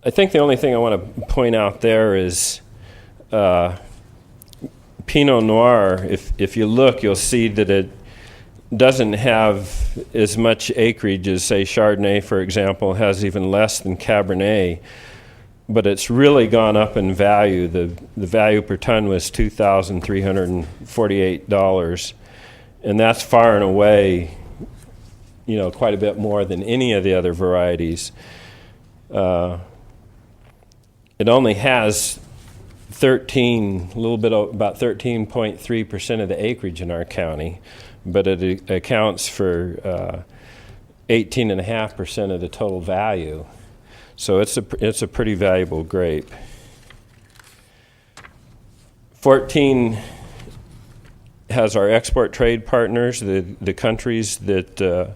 I think the only thing I want to point out there is Pinot Noir. If you look, you'll see that it doesn't have as much acreage as, say, Chardonnay, for example, has even less than Cabernet, but it's really gone up in value. The value per ton was $2,348, and that's far and away, quite a bit more than any of the other varieties. It only has about 13.3% of the acreage in our county, but it accounts for 18.5% of the total value. So it's a pretty valuable grape. 14 has our export trade partners, the countries that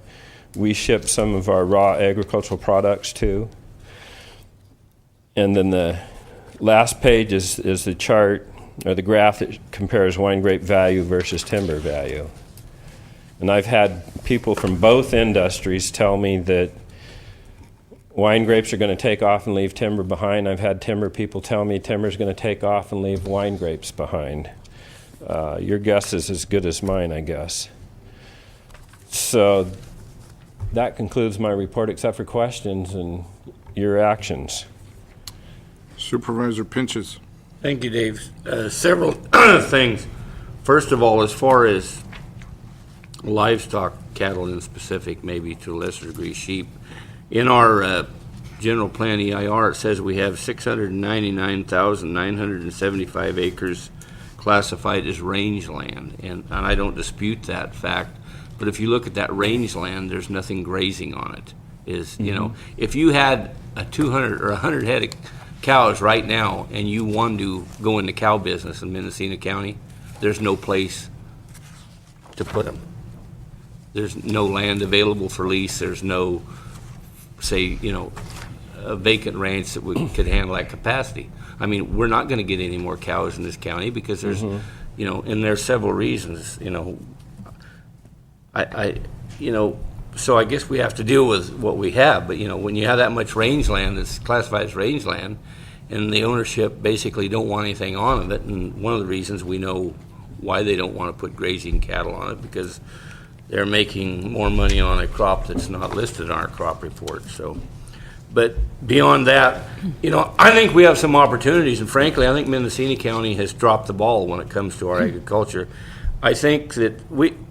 we ship some of our raw agricultural products to. And then the last page is the chart or the graph that compares wine grape value versus timber value. And I've had people from both industries tell me that wine grapes are going to take off and leave timber behind. I've had timber people tell me timber's going to take off and leave wine grapes behind. Your guess is as good as mine, I guess. So that concludes my report, except for questions and your actions. Supervisor Pinches. Thank you, Dave. Several things. First of all, as far as livestock, cattle in specific, maybe to a lesser degree sheep, in our general plan EIR, it says we have 699,975 acres classified as rangeland, and I don't dispute that fact. But if you look at that rangeland, there's nothing grazing on it. If you had a 200 or 100 head of cows right now, and you want to go in the cow business in Mendocino County, there's no place to put them. There's no land available for lease. There's no, a vacant ranch that could handle that capacity. I mean, we're not going to get any more cows in this county because there's, and there's several reasons, so I guess we have to deal with what we have. But, when you have that much rangeland that's classified as rangeland, and the ownership basically don't want anything on it, and one of the reasons we know why they don't want to put grazing cattle on it, because they're making more money on a crop that's not listed on our crop report. So, but beyond that, I think we have some opportunities, and frankly, I think Mendocino County has dropped the ball when it comes to our agriculture. I think that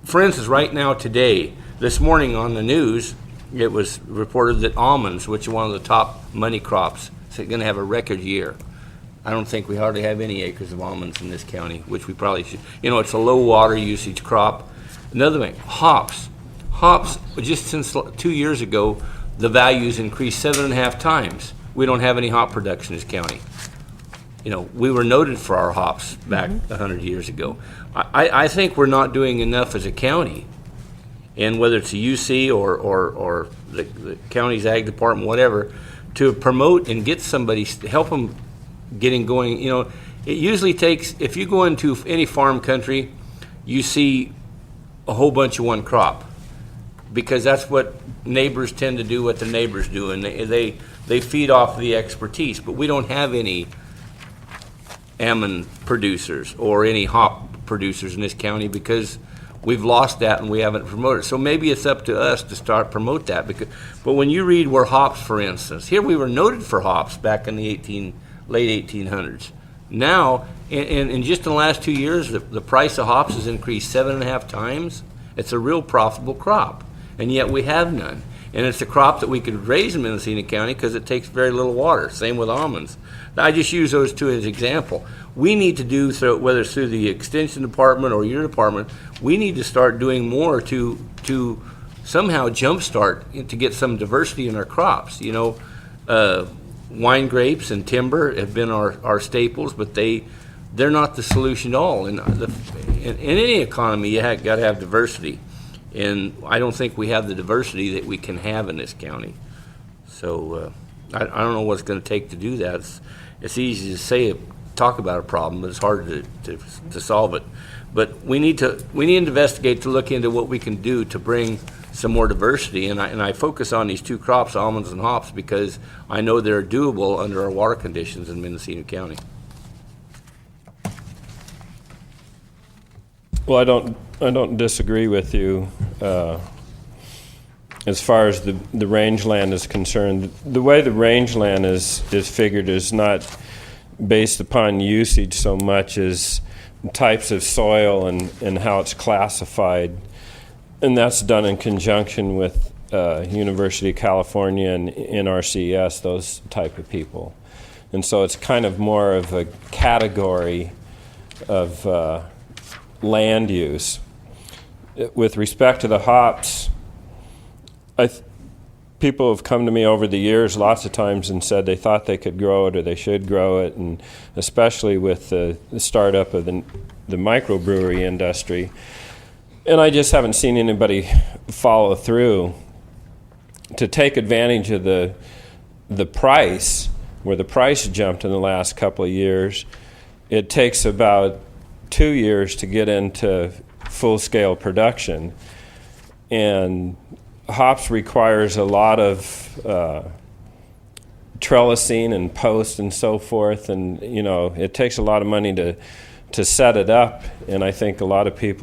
for instance, right now today, this morning on the news, it was reported that almonds, which are one of the top money crops, is going to have a record year. I don't think we hardly have any acres of almonds in this county, which we probably should. It's a low water usage crop. Another thing, hops. Hops, just since 2 years ago, the values increased 7.5 times. We don't have any hop production in this county. We were noted for our hops back 100 years ago. I think we're not doing enough as a county, and whether it's a UC or the county's ag department, whatever, to promote and get somebody, help them getting going. It usually takes, if you go into any farm country, you see a whole bunch of one crop, because that's what neighbors tend to do, what the neighbors do, and they feed off the expertise. But we don't have any almond producers or any hop producers in this county because we've lost that and we haven't promoted it. So maybe it's up to us to start promote that. But when you read where hops, for instance, here we were noted for hops back in the late 1800s. Now, in just in the last 2 years, the price of hops has increased 7.5 times. It's a real profitable crop, and yet we have none. And it's a crop that we could raise in Mendocino County because it takes very little water. Same with almonds. I just use those two as example. We need to do, whether it's through the Extension Department or your department, we need to start doing more to somehow jumpstart to get some diversity in our crops. Wine grapes and timber have been our staples, but they're not the solution at all. In any economy, you got to have diversity. And I don't think we have the diversity that we can have in this county. So I don't know what it's going to take to do that. It's easy to talk about a problem, but it's hard to solve it. But we need to investigate to look into what we can do to bring some more diversity. And I focus on these two crops, almonds and hops, because I know they're doable under our water conditions in Mendocino County. Well, I don't disagree with you as far as the rangeland is concerned. The way the rangeland is figured is not based upon usage so much as types of soil and how it's classified. And that's done in conjunction with University of California and NRCS, those type of people. And so it's kind of more of a category of land use. With respect to the hops, people have come to me over the years lots of times and said they thought they could grow it or they should grow it, and especially with the startup of the microbrewery industry. And I just haven't seen anybody follow through to take advantage of the price, where the price jumped in the last couple of years. It takes about 2 years to get into full-scale production, and hops requires a lot of trellising and post and so forth, and it takes a lot of money to set it up, and I think a lot of people